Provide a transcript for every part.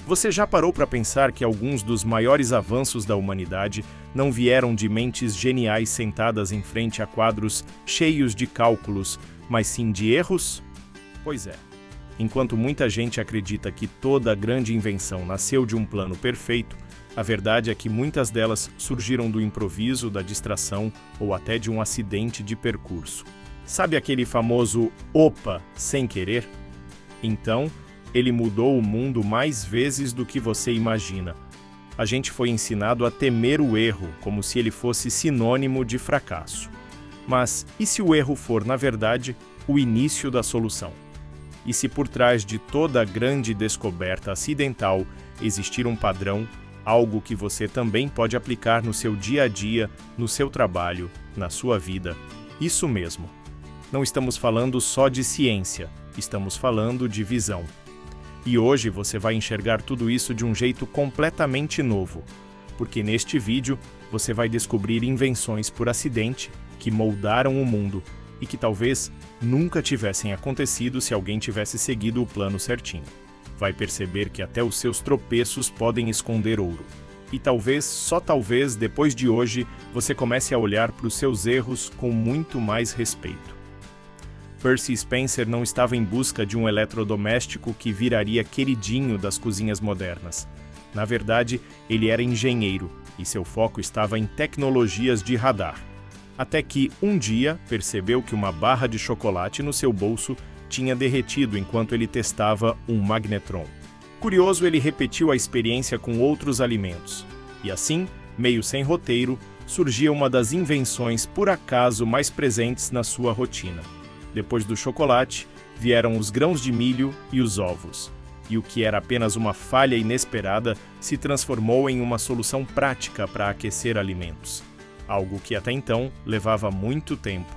Você já parou para pensar que alguns dos maiores avanços da humanidade não vieram de mentes geniais sentadas em frente a quadros cheios de cálculos, mas sim de erros? Pois é. Enquanto muita gente acredita que toda grande invenção nasceu de um plano perfeito, a verdade é que muitas delas surgiram do improviso, da distração ou até de um acidente de percurso. Sabe aquele famoso "opa" sem querer? Então, ele mudou o mundo mais vezes do que você imagina. A gente foi ensinado a temer o erro, como se ele fosse sinônimo de fracasso. Mas e se o erro for, na verdade, o início da solução? E se por trás de toda grande descoberta acidental existir um padrão, algo que você também pode aplicar no seu dia a dia, no seu trabalho, na sua vida? Isso mesmo. Não estamos falando só de ciência, estamos falando de visão. E hoje você vai enxergar tudo isso de um jeito completamente novo, porque neste vídeo você vai descobrir invenções por acidente que moldaram o mundo e que talvez nunca tivessem acontecido se alguém tivesse seguido o plano certinho. Vai perceber que até os seus tropeços podem esconder ouro. E talvez, só talvez, depois de hoje, você comece a olhar para os seus erros com muito mais respeito. Percy Spencer não estava em busca de um eletrodoméstico que viraria queridinho das cozinhas modernas. Na verdade, ele era engenheiro e seu foco estava em tecnologias de radar. Até que, um dia, percebeu que uma barra de chocolate no seu bolso tinha derretido enquanto ele testava um magnetron. Curioso, ele repetiu a experiência com outros alimentos. E assim, meio sem roteiro, surgia uma das invenções por acaso mais presentes na sua rotina. Depois do chocolate, vieram os grãos de milho e os ovos. E o que era apenas uma falha inesperada se transformou em uma solução prática para aquecer alimentos. Algo que até então levava muito tempo.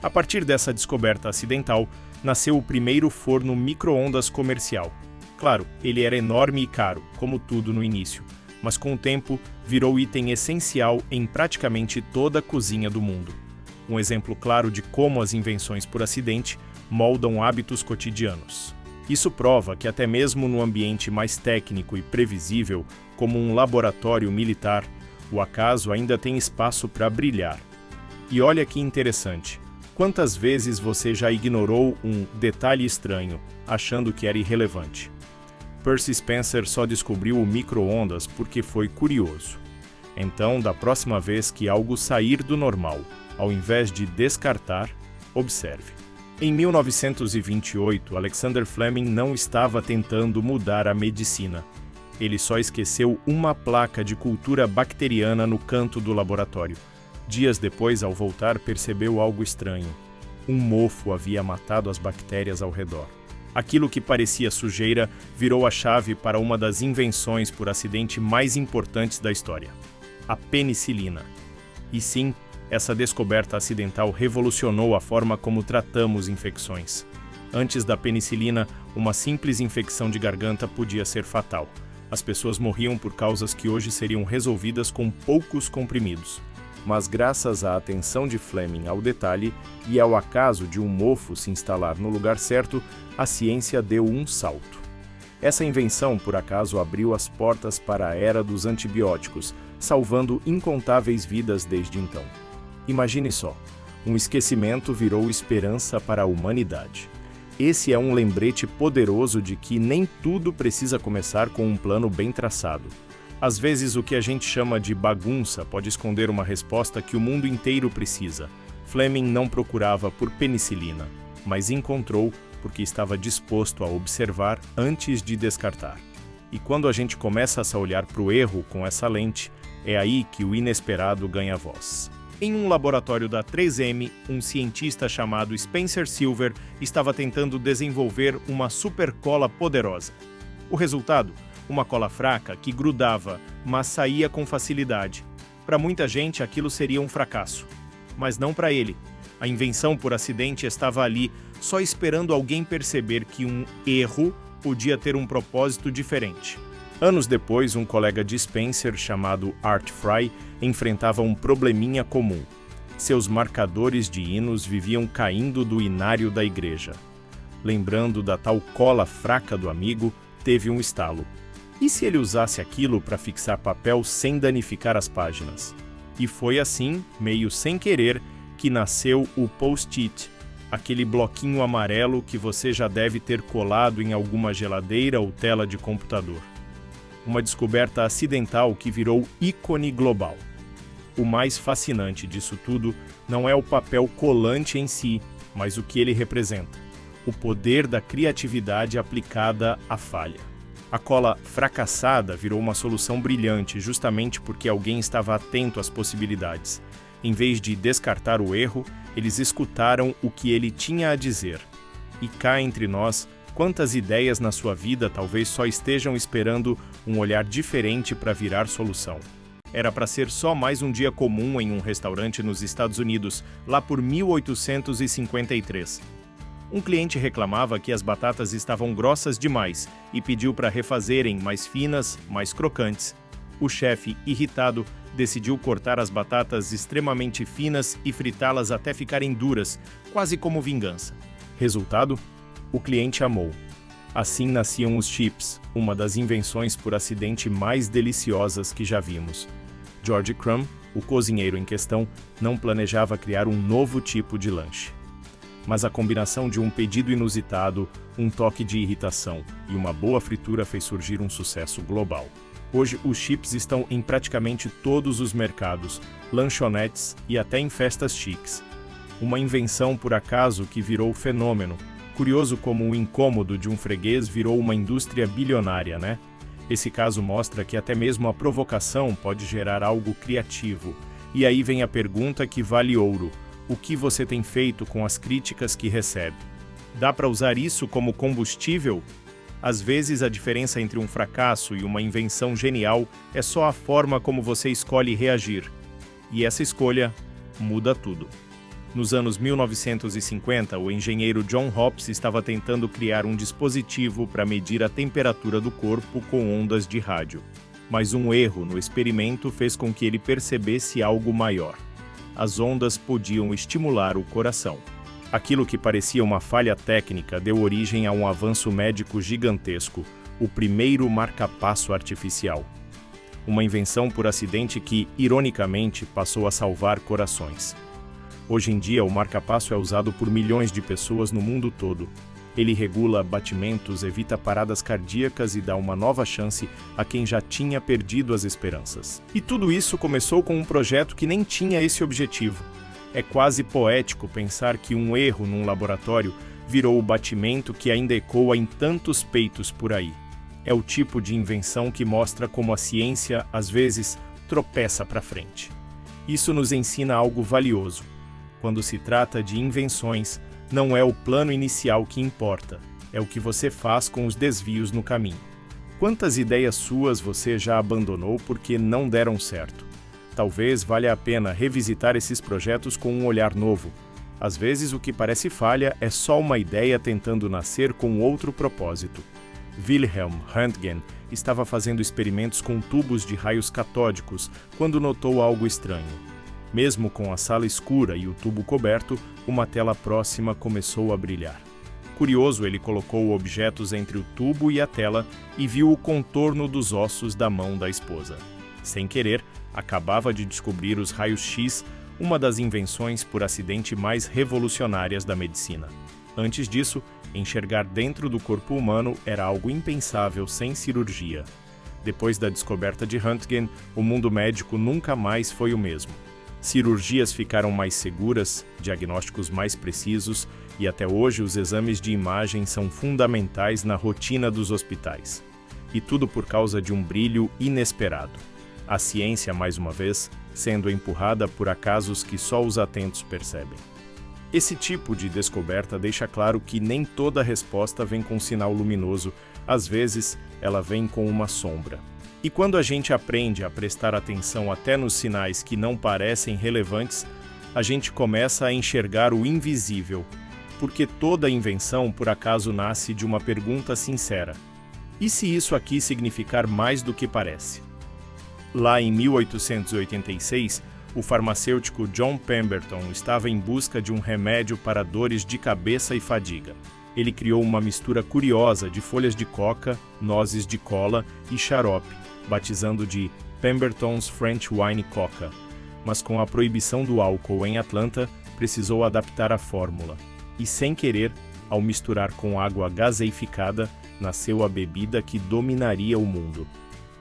A partir dessa descoberta acidental, nasceu o primeiro forno micro-ondas comercial. Claro, ele era enorme e caro, como tudo no início, mas com o tempo virou item essencial em praticamente toda a cozinha do mundo. Um exemplo claro de como as invenções por acidente moldam hábitos cotidianos. Isso prova que até mesmo no ambiente mais técnico e previsível, como um laboratório militar, o acaso ainda tem espaço para brilhar. E olha que interessante, quantas vezes você já ignorou um detalhe estranho, achando que era irrelevante? Percy Spencer só descobriu o micro-ondas porque foi curioso. Então, da próxima vez que algo sair do normal, ao invés de descartar, observe. Em 1928, Alexander Fleming não estava tentando mudar a medicina. Ele só esqueceu uma placa de cultura bacteriana no canto do laboratório. Dias depois, ao voltar, percebeu algo estranho. Um mofo havia matado as bactérias ao redor. Aquilo que parecia sujeira virou a chave para uma das invenções por acidente mais importantes da história: a penicilina. E sim, essa descoberta acidental revolucionou a forma como tratamos infecções. Antes da penicilina, uma simples infecção de garganta podia ser fatal. As pessoas morriam por causas que hoje seriam resolvidas com poucos comprimidos. Mas graças à atenção de Fleming ao detalhe e ao acaso de um mofo se instalar no lugar certo, a ciência deu um salto. Essa invenção, por acaso, abriu as portas para a era dos antibióticos, salvando incontáveis vidas desde então. Imagine só, um esquecimento virou esperança para a humanidade. Esse é um lembrete poderoso de que nem tudo precisa começar com um plano bem traçado. Às vezes, o que a gente chama de bagunça pode esconder uma resposta que o mundo inteiro precisa. Fleming não procurava por penicilina, mas encontrou porque estava disposto a observar antes de descartar. E quando a gente começa a olhar para o erro com essa lente, é aí que o inesperado ganha voz. Em um laboratório da 3M, um cientista chamado Spencer Silver estava tentando desenvolver uma supercola poderosa. O resultado? Uma cola fraca que grudava, mas saía com facilidade. Para muita gente, aquilo seria um fracasso. Mas não para ele. A invenção por acidente estava ali, só esperando alguém perceber que um erro podia ter um propósito diferente. Anos depois, um colega de Spencer, chamado Art Fry, enfrentava um probleminha comum. Seus marcadores de hinos viviam caindo do inário da igreja. Lembrando da tal cola fraca do amigo, teve um estalo. E se ele usasse aquilo para fixar papel sem danificar as páginas? E foi assim, meio sem querer, que nasceu o Post-it, aquele bloquinho amarelo que você já deve ter colado em alguma geladeira ou tela de computador. Uma descoberta acidental que virou ícone global. O mais fascinante disso tudo não é o papel colante em si, mas o que ele representa: o poder da criatividade aplicada à falha. A cola fracassada virou uma solução brilhante justamente porque alguém estava atento às possibilidades. Em vez de descartar o erro, eles escutaram o que ele tinha a dizer. E cá entre nós, quantas ideias na sua vida talvez só estejam esperando um olhar diferente para virar solução? Era para ser só mais um dia comum em um restaurante nos Estados Unidos, lá por 1853. Um cliente reclamava que as batatas estavam grossas demais e pediu para refazerem mais finas, mais crocantes. O chefe, irritado, decidiu cortar as batatas extremamente finas e fritá-las até ficarem duras, quase como vingança. Resultado? O cliente amou. Assim nasciam os chips, uma das invenções por acidente mais deliciosas que já vimos. George Crumb, o cozinheiro em questão, não planejava criar um novo tipo de lanche. Mas a combinação de um pedido inusitado, um toque de irritação e uma boa fritura fez surgir um sucesso global. Hoje, os chips estão em praticamente todos os mercados, lanchonetes e até em festas chiques. Uma invenção por acaso que virou fenômeno. Curioso como o incômodo de um freguês virou uma indústria bilionária, né? Esse caso mostra que até mesmo a provocação pode gerar algo criativo. E aí vem a pergunta que vale ouro: o que você tem feito com as críticas que recebe? Dá para usar isso como combustível? Às vezes, a diferença entre um fracasso e uma invenção genial é só a forma como você escolhe reagir. E essa escolha muda tudo. Nos anos 1950, o engenheiro John Hopps estava tentando criar um dispositivo para medir a temperatura do corpo com ondas de rádio. Mas um erro no experimento fez com que ele percebesse algo maior. As ondas podiam estimular o coração. Aquilo que parecia uma falha técnica deu origem a um avanço médico gigantesco, o primeiro marca-passo artificial. Uma invenção por acidente que, ironicamente, passou a salvar corações. Hoje em dia, o marca-passo é usado por milhões de pessoas no mundo todo. Ele regula batimentos, evita paradas cardíacas e dá uma nova chance a quem já tinha perdido as esperanças. E tudo isso começou com um projeto que nem tinha esse objetivo. É quase poético pensar que um erro num laboratório virou o batimento que ainda ecoa em tantos peitos por aí. É o tipo de invenção que mostra como a ciência, às vezes, tropeça para frente. Isso nos ensina algo valioso. Quando se trata de invenções, não é o plano inicial que importa, é o que você faz com os desvios no caminho. Quantas ideias suas você já abandonou porque não deram certo? Talvez valha a pena revisitar esses projetos com um olhar novo. Às vezes o que parece falha é só uma ideia tentando nascer com outro propósito. Wilhelm Röntgen estava fazendo experimentos com tubos de raios catódicos quando notou algo estranho. Mesmo com a sala escura e o tubo coberto, uma tela próxima começou a brilhar. Curioso, ele colocou objetos entre o tubo e a tela e viu o contorno dos ossos da mão da esposa. Sem querer, acabava de descobrir os raios-X, uma das invenções por acidente mais revolucionárias da medicina. Antes disso, enxergar dentro do corpo humano era algo impensável sem cirurgia. Depois da descoberta de Röntgen, o mundo médico nunca mais foi o mesmo. Cirurgias ficaram mais seguras, diagnósticos mais precisos e até hoje os exames de imagem são fundamentais na rotina dos hospitais. E tudo por causa de um brilho inesperado. A ciência, mais uma vez, sendo empurrada por acasos que só os atentos percebem. Esse tipo de descoberta deixa claro que nem toda resposta vem com um sinal luminoso, às vezes ela vem com uma sombra. E quando a gente aprende a prestar atenção até nos sinais que não parecem relevantes, a gente começa a enxergar o invisível, porque toda invenção por acaso nasce de uma pergunta sincera: e se isso aqui significar mais do que parece? Lá em 1886, o farmacêutico John Pemberton estava em busca de um remédio para dores de cabeça e fadiga. Ele criou uma mistura curiosa de folhas de coca, nozes de cola e xarope, batizando de Pemberton's French Wine Coca. Mas com a proibição do álcool em Atlanta, precisou adaptar a fórmula. E sem querer, ao misturar com água gaseificada, nasceu a bebida que dominaria o mundo.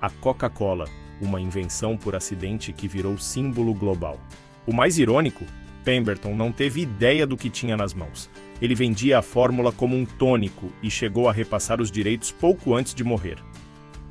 A Coca-Cola, uma invenção por acidente que virou símbolo global. O mais irônico, Pemberton não teve ideia do que tinha nas mãos. Ele vendia a fórmula como um tônico e chegou a repassar os direitos pouco antes de morrer.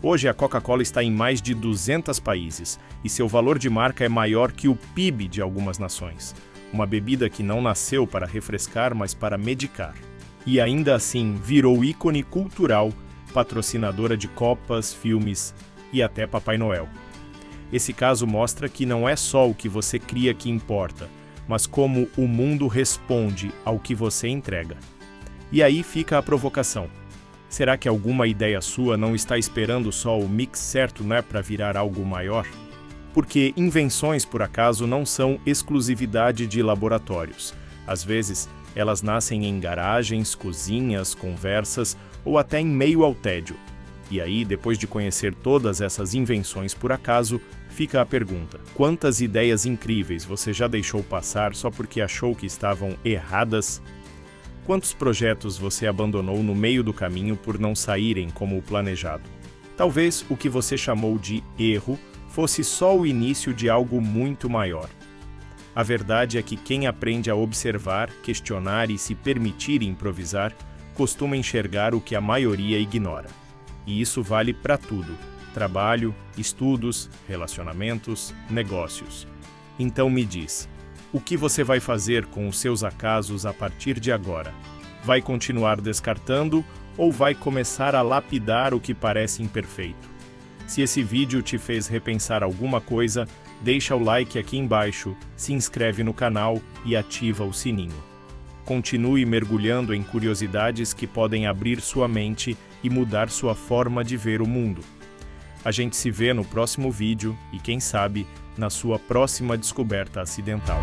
Hoje a Coca-Cola está em mais de 200 países e seu valor de marca é maior que o PIB de algumas nações. Uma bebida que não nasceu para refrescar, mas para medicar. E ainda assim virou ícone cultural, patrocinadora de copas, filmes e até Papai Noel. Esse caso mostra que não é só o que você cria que importa, mas como o mundo responde ao que você entrega. E aí fica a provocação. Será que alguma ideia sua não está esperando só o mix certo, né, para virar algo maior? Porque invenções, por acaso, não são exclusividade de laboratórios. Às vezes, elas nascem em garagens, cozinhas, conversas ou até em meio ao tédio. E aí, depois de conhecer todas essas invenções por acaso, fica a pergunta: quantas ideias incríveis você já deixou passar só porque achou que estavam erradas? Quantos projetos você abandonou no meio do caminho por não saírem como o planejado? Talvez o que você chamou de erro fosse só o início de algo muito maior. A verdade é que quem aprende a observar, questionar e se permitir improvisar, costuma enxergar o que a maioria ignora. E isso vale para tudo: trabalho, estudos, relacionamentos, negócios. Então me diz, o que você vai fazer com os seus acasos a partir de agora? Vai continuar descartando ou vai começar a lapidar o que parece imperfeito? Se esse vídeo te fez repensar alguma coisa, deixa o like aqui embaixo, se inscreve no canal e ativa o sininho. Continue mergulhando em curiosidades que podem abrir sua mente e mudar sua forma de ver o mundo. A gente se vê no próximo vídeo e, quem sabe, na sua próxima descoberta acidental.